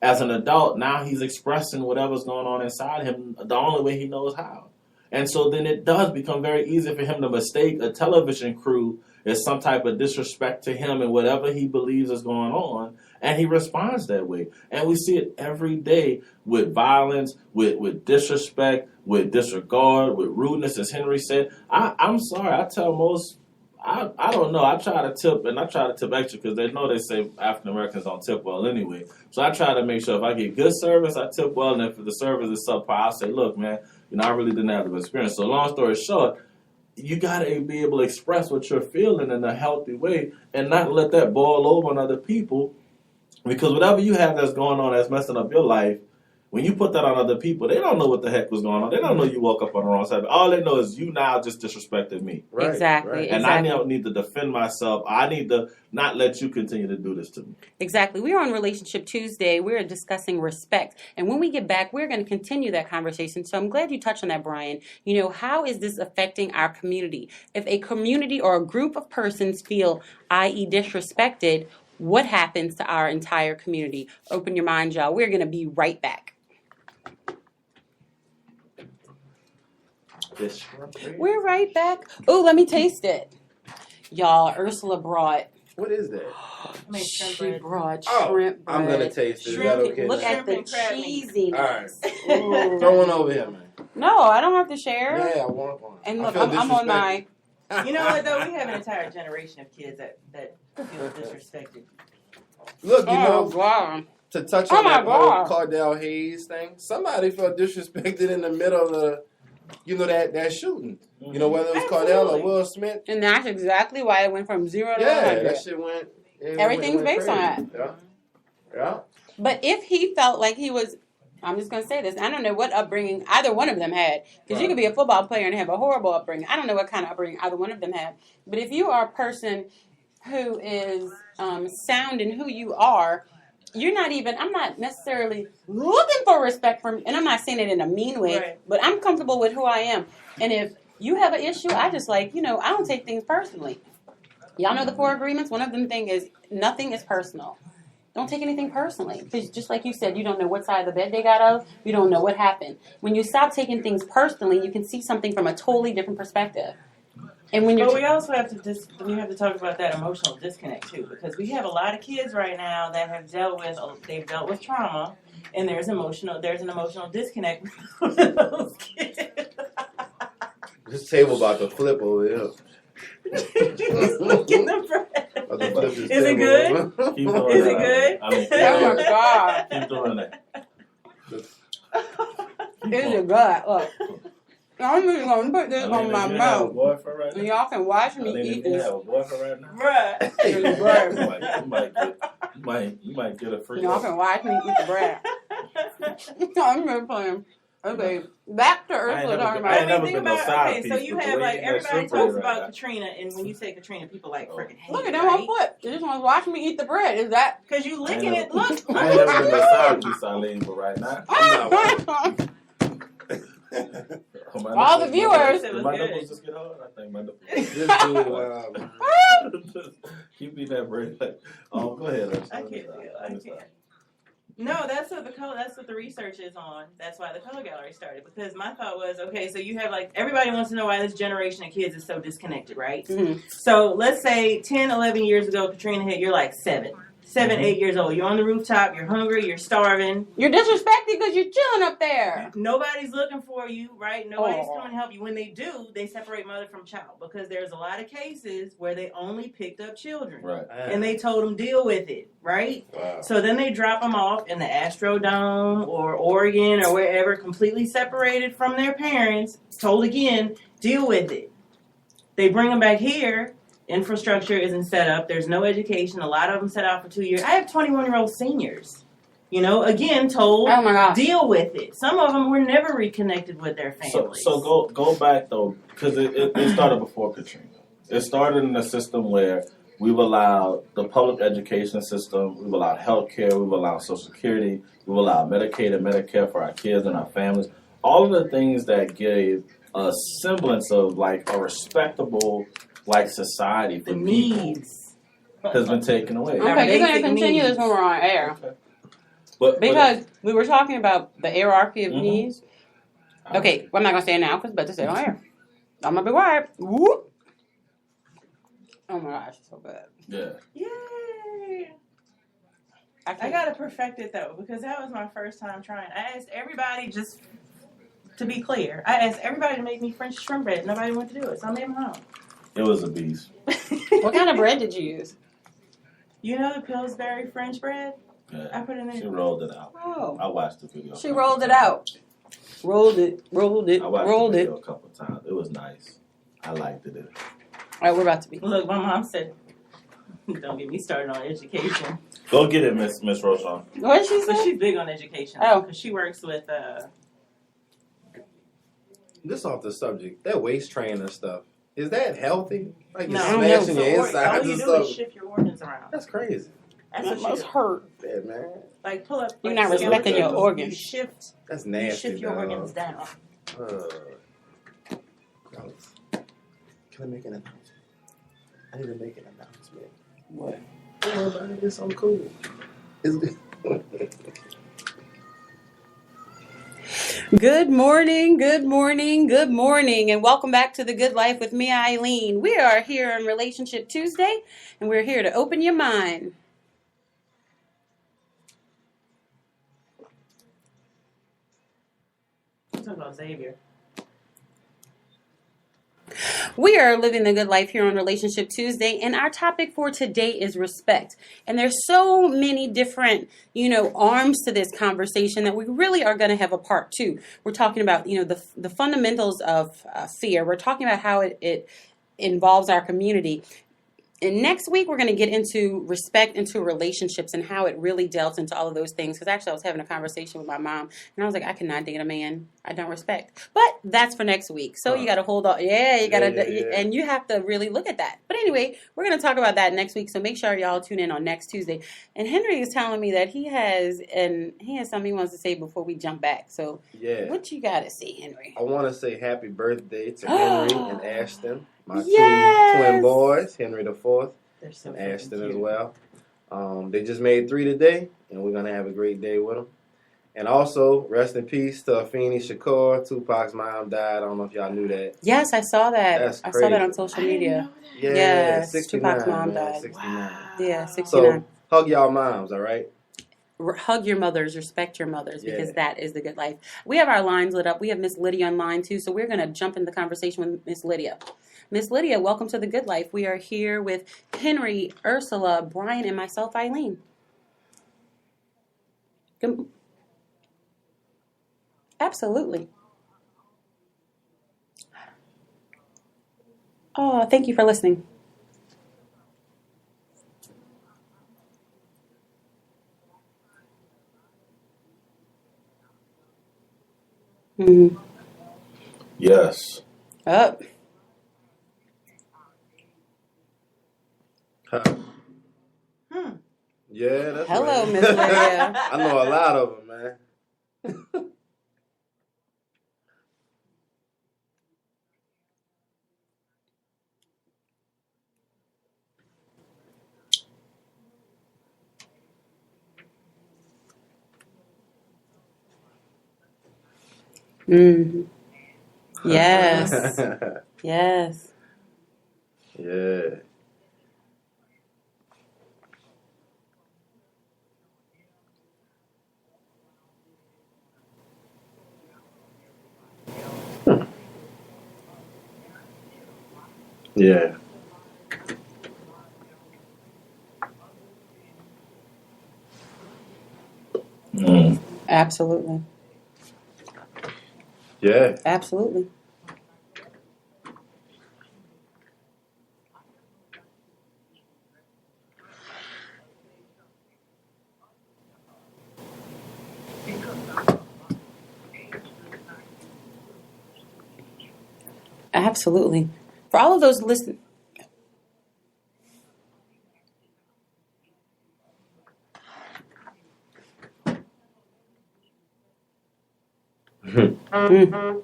as an adult, now he's expressing whatever's going on inside him the only way he knows how. And so then it does become very easy for him to mistake a television crew as some type of disrespect to him and whatever he believes is going on, and he responds that way. And we see it every day with violence, with disrespect, with disregard, with rudeness, as Henry said. I'm sorry, I tell most, I don't know, I try to tip extra because they know they say African Americans don't tip well anyway. So I try to make sure if I get good service, I tip well, and if the service is subpar, I'll say, look, man, I really didn't have the experience. So long story short, you got to be able to express what you're feeling in a healthy way and not let that boil over on other people, because whatever you have that's going on that's messing up your life, When you put that on other people, they don't know what the heck was going on. They don't know you woke up on the wrong side. All they know is you now just disrespected me. Right, Exactly. right. And I now need to defend myself. I need to not let you continue to do this to me. Exactly. We are on Relationship Tuesday. We're discussing respect. And when we get back, we're going to continue that conversation. So I'm glad you touched on that, Brian. You know, how is this affecting our community? If a community or a group of persons feel, i.e. disrespected, what happens to our entire community? Open your mind, y'all. We're going to be right back. We're right back. Oh, let me taste it. Y'all, Ursula brought, What is that? she brought Oh, shrimp bread. I'm gonna taste it. Is that Shrimp- okay? Look now? at the Shrimp and crab meat. cheesiness. All right. Throw one over here, man. No, I don't have to share. Yeah, I want one. And I look, feel I'm on my. disrespected. You know what though? We have an entire generation of kids that feel disrespected. Look, you Oh, know, God. to touch Oh on my that God. whole Cardell Hayes thing, somebody felt disrespected in the middle of the, that shooting. You know, whether it was Cardell or Absolutely. Will Smith. And that's exactly why it went from 0 to Yeah, 100. that shit went. Everything's based on that. Yeah. Yeah. But if he felt like he was, I'm just going to say this, I don't know what upbringing either one of them had. Because you could be a football player and have a horrible upbringing. I don't know what kind of upbringing either one of them had. But if you are a person who is sound in who you are, I'm not necessarily looking for respect from, and I'm not saying it in a mean way, Right. but I'm comfortable with who I am. And if you have an issue, I just I don't take things personally. Y'all know the 4 agreements? One of them thing is nothing is personal. Don't take anything personally. Because just like you said, you don't know what side of the bed they got out. You don't know what happened. When you stop taking things personally, you can see something from a totally different perspective. And when you're But we also have to talk about that emotional disconnect too, because we have a lot of kids right now that have dealt with trauma, and there's an emotional disconnect with those kids. This table about to flip over here. Looking the bread. About to flip this Is it table good? over. Keep doing Is that. it good? I don't oh my God. Keep doing that. It's a gut. Look. I'm just going to put this on my You have a mouth. boyfriend right And now? y'all can watch me eat You this. have a boyfriend right now? Bruh. It's bread. You might get a free. Y'all can watch me eat the bread. I'm really playing. Okay, back to Ursula talking I ain't about. never Think been no about, side okay, so piece, you but the have way like you got everybody shrimp talks bread about right now. Katrina, and when you say Katrina, people like freaking hate Look at it, that right? one foot. You just want to watch me eat the bread. Is that? Because you licking I it. Look. I ain't never been no side piece, Eileen, but right now. I'm not All the viewers. Did my nipples just get hard? I think my nipples. This dude, wow, man. Keep eating that bread. Oh, go ahead. I can't. No, that's what the research is on. That's why the color gallery started. Because my thought was, okay, so you have everybody wants to know why this generation of kids is so disconnected, right? Mm-hmm. So let's say 10, 11 years ago, Katrina hit, you're like 7, 8 years old. You're on the rooftop, you're hungry, you're starving. You're disrespected because you're chilling up there. Nobody's looking for you, right? Nobody's Aw. coming to help you. When they do, they separate mother from child because there's a lot of cases where they only picked up children. Right. And they told them deal with it, right? Wow. So then they drop them off in the Astrodome or Oregon or wherever, completely separated from their parents, told again, deal with it. They bring them back here. Infrastructure isn't set up. There's no education. A lot of them set out for 2 years. I have 21-year-old seniors, again, told, Oh my gosh. deal with it. Some of them were never reconnected with their families. So go back, though, because it started before Katrina. It started in a system where we've allowed the public education system, we've allowed health care, we've allowed Social Security, we've allowed Medicaid and Medicare for our kids and our families. All of the things that gave a semblance of a respectable society for the people needs. has been taken away. Our Okay, you're going to basic continue needs. this when we're on air. Okay. But Because we were talking about the hierarchy of Mhm. needs. Okay, well, I'm not going to say it now because it's better to say it on air. I'm going to be quiet. Whoop. Oh my gosh, it's so good. Yeah. Yay! I I gotta perfect it though, because that was my first time trying. I asked everybody, just to be clear, I asked everybody to make me French shrimp bread. Nobody wanted to do it, so I made my own. It was a beast. What kind of bread did you use? You know the Pillsbury French bread? Yeah. I put it in there. She rolled it out. Oh. I watched the video. She rolled it out. Rolled it, I watched rolled the it. video a couple of times. It was nice. I liked it. All right, we're about to be. Look, my mom said, Don't get me started on education. Go get it, Miss Roshan. What did she So say? she's big on education. Oh. Because she works with, This off the subject. That waist trainer stuff. Is that healthy? Like you're no. smashing So your all insides you and do is stuff. shift your organs around. That's crazy. That's That what must you do. hurt. Yeah, man. Like pull up. You're like, not respecting skeleton, your organs. You shift. That's You nasty. shift your dog. organs down. Fellas, can I make an announcement? I need to make an announcement. What? Don't worry about it. It's so cool. Good morning, good morning, good morning, and welcome back to The Good Life with me, Eileen. We are here on Relationship Tuesday, and we're here to open your mind. I'm talking about Xavier. We are living the good life here on Relationship Tuesday, and our topic for today is respect. And there's so many different, arms to this conversation that we really are going to have a part two. We're talking about, the fundamentals of fear. We're talking about how it involves our community. And next week, we're going to get into respect into relationships and how it really delves into all of those things. Because actually, I was having a conversation with my mom, and I was like, I cannot date a man I don't respect. But that's for next week. So you got to hold on. Yeah, you got to, Yeah. and you have to really look at that. But anyway, we're going to talk about that next week. So make sure y'all tune in on next Tuesday. And Henry is telling me that he has something he wants to say before we jump back. So Yeah. what you got to say, Henry? I want to say happy birthday to Henry and Ashton, my Yes. two twin boys, Henry the Fourth They're so and freaking Ashton cute. as well. They just made 3 today, and we're gonna have a great day with them. And also, rest in peace to Afeni Shakur. Tupac's mom died. I don't know if y'all knew that. Yes, I saw that. That's I saw that on crazy. social I didn't media. know that. Yeah, Yes, 69, Tupac's mom man, died. 69. Wow. Yeah, 69. So hug y'all moms, all right? Hug your mothers, respect your mothers, because Yeah. that is the good life. We have our lines lit up. We have Miss Lydia on line too, so we're going to jump in the conversation with Miss Lydia. Miss Lydia, welcome to the Good Life. We are here with Henry, Ursula, Brian, and myself, Eileen. Good. Absolutely. Oh, thank you for listening. Mm-hmm. Yes. Up. Huh. Yeah, that's Hello, right. Miss Lydia. I know a lot of them, man. Mm-hmm. Yes. Yes. Yeah. Yeah. Mm. Absolutely. Yeah. Absolutely. Absolutely. For all of those listening. Mm.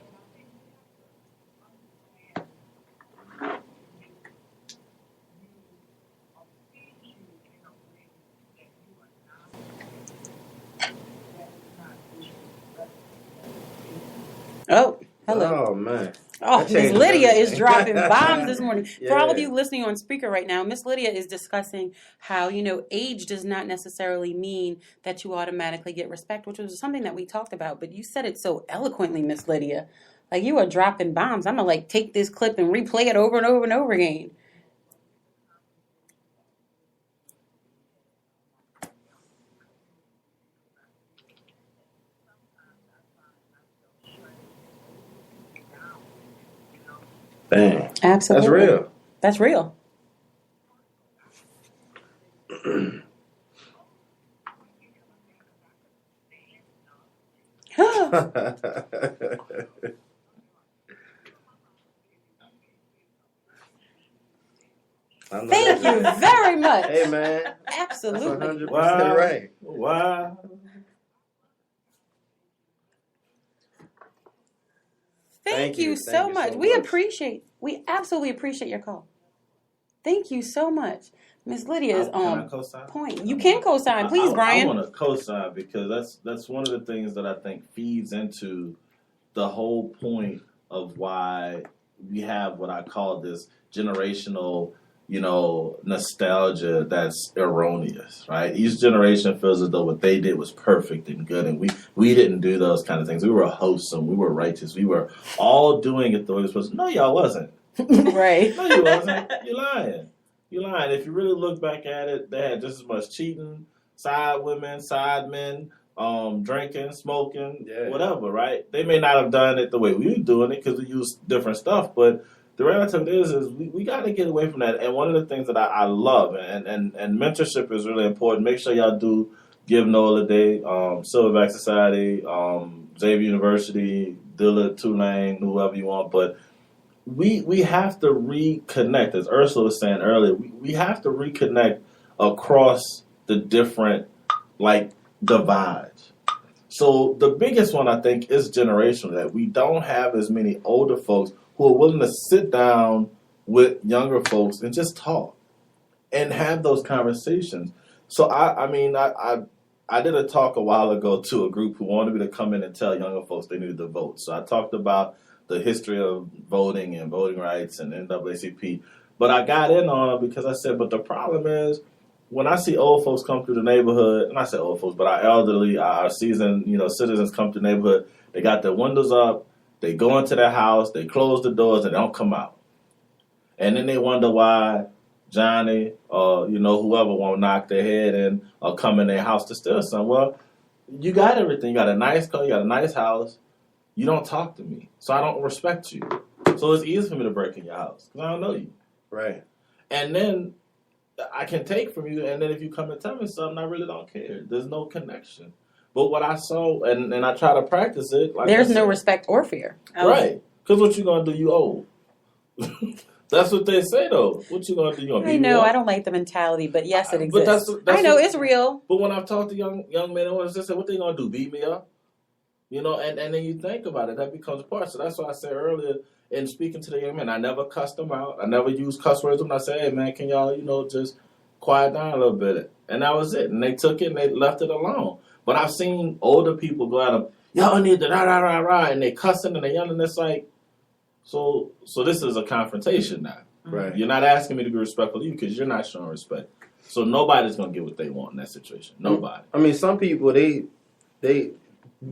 Oh, hello. Oh, man. Oh, That Miss changes Lydia is everything. dropping bombs this morning. For all of Yeah. you listening on speaker right now, Miss Lydia is discussing how, age does not necessarily mean that you automatically get respect, which was something that we talked about. But you said it so eloquently, Miss Lydia. Like you are dropping bombs. I'm going to take this clip and replay it over and over and over again. Dang. Absolutely. That's real. That's real. Thank you very much. Hey man, that's Absolutely. 100% Wow. right. Wow. Thank you so much. We absolutely appreciate your call. Thank you so much. Miss Lydia is Can I on co-sign? point. You can co-sign, please, I Brian. want to co-sign because that's one of the things that I think feeds into the whole point of why we have what I call this generational, nostalgia that's erroneous, right? Each generation feels as though what they did was perfect and good, and we didn't do those kind of things. We were wholesome, we were righteous, we were all doing it the way it was supposed to. No, y'all wasn't. Right. No, you wasn't. You're lying. You're lying. If you really look back at it, they had just as much cheating, side women, side men, drinking, smoking, whatever, right? They may not have done it the way we were doing it because we used different stuff, but the reality of it is we got to get away from that. And one of the things that I love, and mentorship is really important. Make sure y'all do give Noah a day, Silverback Society, Xavier University, Dillard, Tulane, whoever you want, but we have to reconnect, as Ursula was saying earlier. We have to reconnect across the different divides. So the biggest one I think is generational. That we don't have as many older folks who are willing to sit down with younger folks and just talk and have those conversations. So I did a talk a while ago to a group who wanted me to come in and tell younger folks they needed to vote. So I talked about the history of voting and voting rights and NAACP. But I got in on it because I said, but the problem is when I see old folks come through the neighborhood, and I say old folks, but our elderly, our seasoned, citizens come through the neighborhood, they got their windows up, they go into their house, they close the doors, and they don't come out. And then they wonder why Johnny or, whoever won't knock their head in or come in their house to steal something. Well, you got everything. You got a nice car, you got a nice house. You don't talk to me, so I don't respect you. So it's easy for me to break in your house because I don't know you. Right. And then I can take from you, and then if you come and tell me something, I really don't care. There's no connection. But what I saw, and I try to practice it. There's no respect or fear. Right. Because what you going to do, you old. That's what they say, though. What you going to do? You going to be I know, more? I don't like the mentality, but yes, it exists. But I know, it's real. But when I've talked to young men, I just say, what they going to do, beat me up? And then you think about it, that becomes part. So that's why I said earlier in speaking to the young men, I never cussed them out. I never used cuss words when I said, hey, man, can y'all, just quiet down a little bit. And that was it. And they took it and they left it alone. But I've seen older people go at them, y'all need to rah, and they cussing and they yelling. It's like, so this is a confrontation now. Right. You're not asking me to be respectful to you because you're not showing respect. So nobody's going to get what they want in that situation. Nobody. I mean, some people, they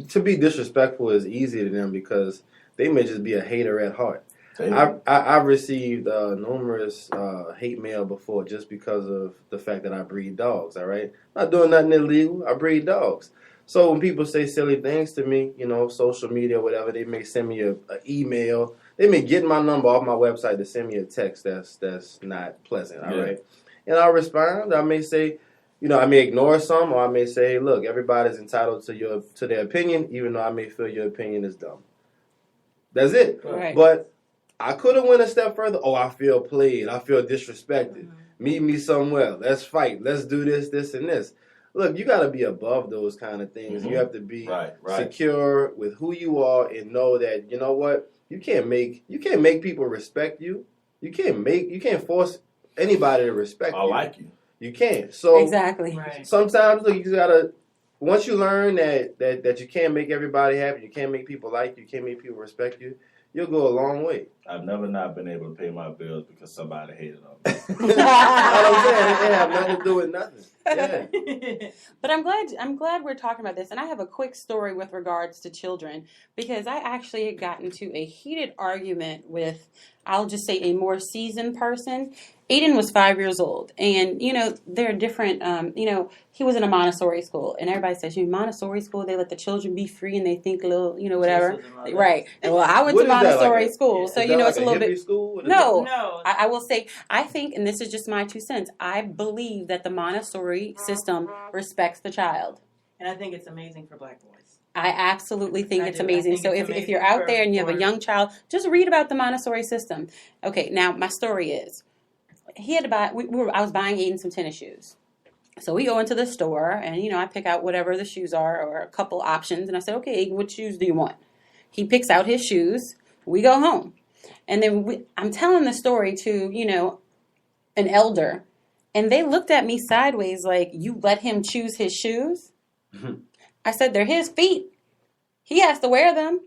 to be disrespectful is easy to them because they may just be a hater at heart. I've received numerous hate mail before just because of the fact that I breed dogs, all right? Not doing nothing illegal. I breed dogs. So when people say silly things to me, social media or whatever, they may send me an email. They may get my number off my website to send me a text that's not pleasant, all right? And I'll respond. I may say, I may ignore some, or I may say, hey, look, everybody's entitled to their opinion, even though I may feel your opinion is dumb. That's it. Right. But I could have went a step further. Oh, I feel played. I feel disrespected. Mm-hmm. Meet me somewhere. Let's fight. Let's do this, and this. Look, you got to be above those kind of things. Mm-hmm. You have to be secure with who you are and know that, you know what? You can't make people respect you. You can't force anybody to respect you. I like you. You can't. So exactly. Sometimes look, you just gotta. Once you learn that you can't make everybody happy, you can't make people like you, can't make people respect you, you'll go a long way. I've never not been able to pay my bills because somebody hated on me. I'm saying it have nothing to do with nothing. Yeah. But I'm glad we're talking about this, and I have a quick story with regards to children because I actually had gotten into a heated argument with, I'll just say, a more seasoned person. Aiden was 5 years old, and there are different. He was in a Montessori school, and everybody says, Montessori school, they let the children be free and they think a little, whatever. Right. And well, I went to Montessori school, so it's a little bit. School? No. I will say, I think, and this is just my 2 cents. I believe that the Montessori system respects the child. And I think it's amazing for Black boys. I absolutely think I it's do. I amazing. think So it's if you're amazing out there and you have a for- young child, just read about the Montessori system. Okay, now my story is, he had to buy. I was buying Aiden some tennis shoes. So we go into the store and, I pick out whatever the shoes are or a couple options. And I said, okay, Aiden, what shoes do you want? He picks out his shoes. We go home. And then I'm telling the story to, an elder. And they looked at me sideways like, you let him choose his shoes? I said, they're his feet. He has to wear them.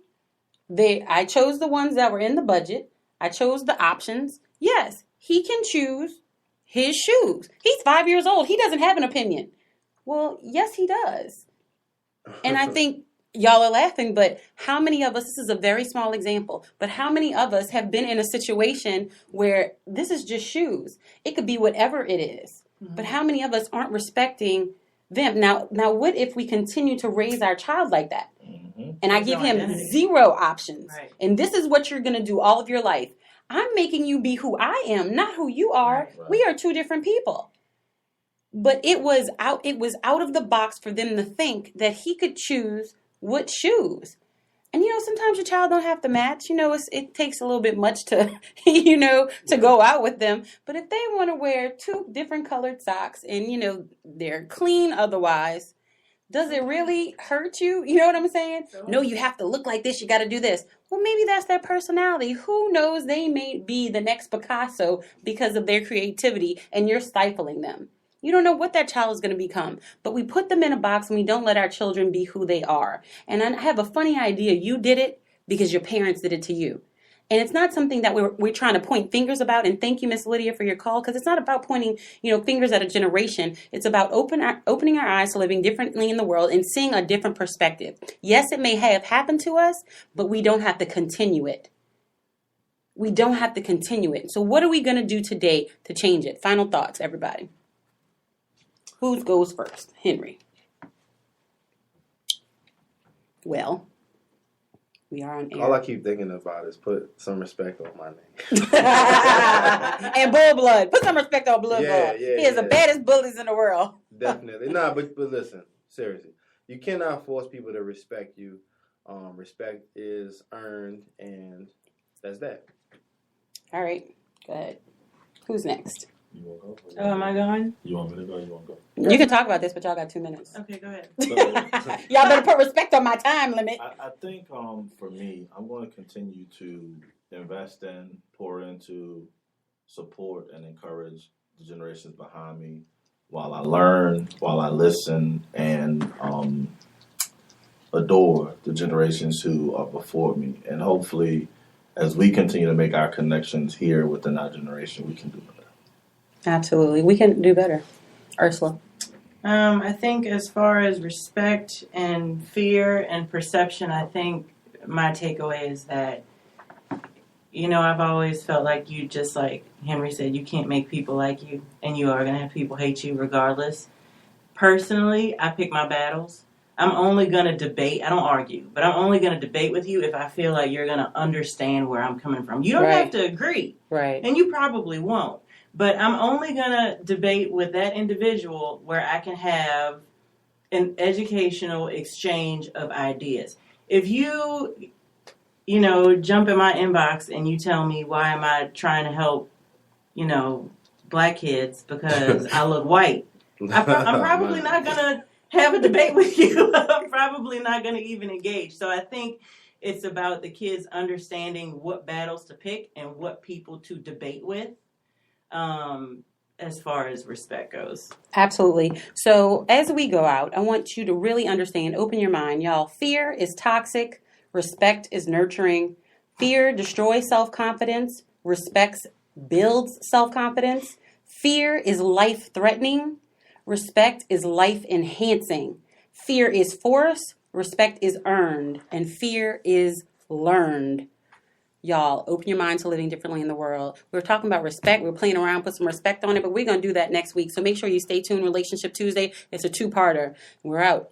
I chose the ones that were in the budget. I chose the options. Yes, he can choose his shoes. He's 5 years old. He doesn't have an opinion. Well, yes, he does. And I think y'all are laughing, but how many of us, this is a very small example, but how many of us have been in a situation where this is just shoes? It could be whatever it is. Mm-hmm. But how many of us aren't respecting them? Now, what if we continue to raise our child like that? Mm-hmm. And I give him zero options. Right. And this is what you're going to do all of your life. I'm making you be who I am, not who you are. Right. We are two different people. But it was out of the box for them to think that he could choose what shoes. And sometimes your child don't have to match. It takes a little bit much to to go out with them. But if they want to wear two different colored socks and they're clean otherwise, does it really hurt you? You know what I'm saying? No, you have to look like this. You got to do this. Well, maybe that's their personality. Who knows? They may be the next Picasso because of their creativity, and you're stifling them. You don't know what that child is going to become. But we put them in a box, and we don't let our children be who they are. And I have a funny idea. You did it because your parents did it to you. And it's not something that we're trying to point fingers about. And thank you, Miss Lydia, for your call, because it's not about pointing, fingers at a generation. It's about opening our eyes to living differently in the world and seeing a different perspective. Yes, it may have happened to us, but we don't have to continue it. We don't have to continue it. So what are we going to do today to change it? Final thoughts, everybody. Who goes first? Henry. Well, we are on air. All I keep thinking about is put some respect on my name. And Bull Blood. Put some respect on Blood. Yeah, he is the baddest bullies in the world. Definitely. But listen, seriously. You cannot force people to respect you. Respect is earned, and that's that. All right. Go ahead. Who's next? You want to go? Oh, am I going? You want me to go? You want to go? You can talk about this, but y'all got 2 minutes. Okay, go ahead. Y'all better put respect on my time limit. I think for me, I'm going to continue to invest in, pour into, support, and encourage the generations behind me while I learn, while I listen, and adore the generations who are before me. And hopefully, as we continue to make our connections here within our generation, we can do better. Absolutely. We can do better. Ursula. I think as far as respect and fear and perception, I think my takeaway is that, I've always felt like you, just like Henry said, you can't make people like you, and you are going to have people hate you regardless. Personally, I pick my battles. I'm only going to debate. I don't argue, but I'm only going to debate with you if I feel like you're going to understand where I'm coming from. You don't have to agree. Right. And you probably won't. But I'm only going to debate with that individual where I can have an educational exchange of ideas. If you, jump in my inbox and you tell me why am I trying to help, black kids because I look white, I'm probably not going to have a debate with you. I'm probably not going to even engage. So I think it's about the kids understanding what battles to pick and what people to debate with. As far as respect goes. Absolutely. So as we go out, I want you to really understand, open your mind, y'all. Fear is toxic. Respect is nurturing. Fear destroys self-confidence. Respect builds self-confidence. Fear is life-threatening. Respect is life-enhancing. Fear is force. Respect is earned. And fear is learned. Y'all, open your mind to living differently in the world. We were talking about respect. We were playing around, put some respect on it, but we're going to do that next week. So make sure you stay tuned. Relationship Tuesday. It's a 2-parter. We're out.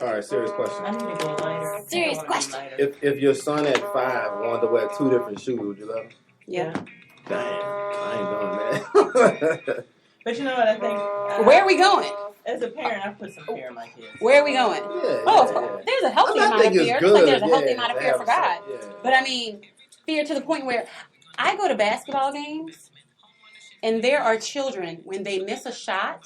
All right, serious question. I need to go lighter. Serious question. If your son at 5 wanted to wear 2 different shoes, would you let him? Yeah. Damn, I ain't doing that. But you know what I think? Where are we going? As a parent, I put some fear in my kids. Where are we going? Yeah, Of course. There's a healthy I amount of think it's fear. good. Just like there's a healthy yeah, amount of to fear have for God. some- yeah. But I mean, fear to the point where I go to basketball games and there are children, when they miss a shot,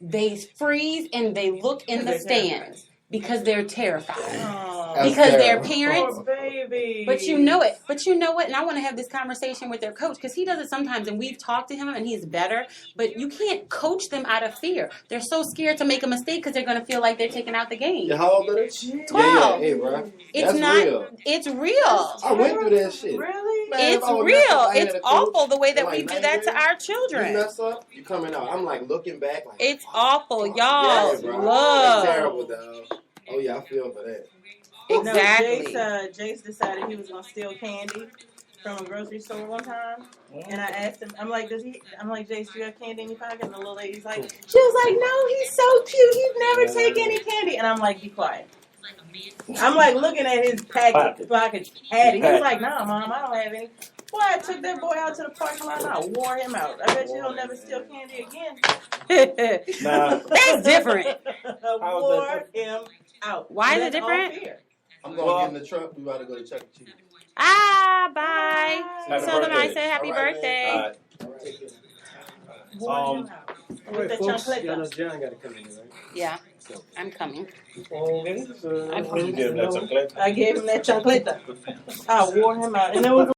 they freeze and they look in the They're stands because they're terrified. Oh, That's Because their terrible. parents, poor baby. but you know it. But you know what? And I want to have this conversation with their coach because he does it sometimes, and we've talked to him, and he's better. But you can't coach them out of fear. They're so scared to make a mistake because they're going to feel like they're taking out the game. Yeah, how old are they? 12. Yeah, hey, bro. It's That's not. real. It's real. I went through that shit. Really? Man, if It's I would real. mess up, I had It's a coach awful the way in that like we do ninth that to grade. our You children. mess up, you coming out. I'm like looking back, like It's awful, y'all. yeah, bro. Love. That's terrible, dog. Oh yeah, I feel for that. Exactly. No, Jace decided he was gonna steal candy from a grocery store one time, and I asked him. I'm like, Jace, do you have candy in your pocket? And the little lady's like, she was like, no, he's so cute. He'd never take any candy. And I'm like, be quiet. I'm like looking at his pocket had it. He was like, nah, mom, I don't have any. Boy, I took that boy out to the parking lot and I wore him out. I bet you he'll never steal candy again. Nah. That's different. Wore him out. Why is it That's all different? fear. I'm gonna get in the truck. We about to go to Chuck E. Cheese. Ah, bye. Happy Tell them I birthday. said happy All right, birthday. All right. Wore him out. All right, With the folks, chancleta. y'all know John got to come in, right? Yeah, I'm coming. Okay, so You give him that chocolate. I gave him that chancleta. I wore him out. And there was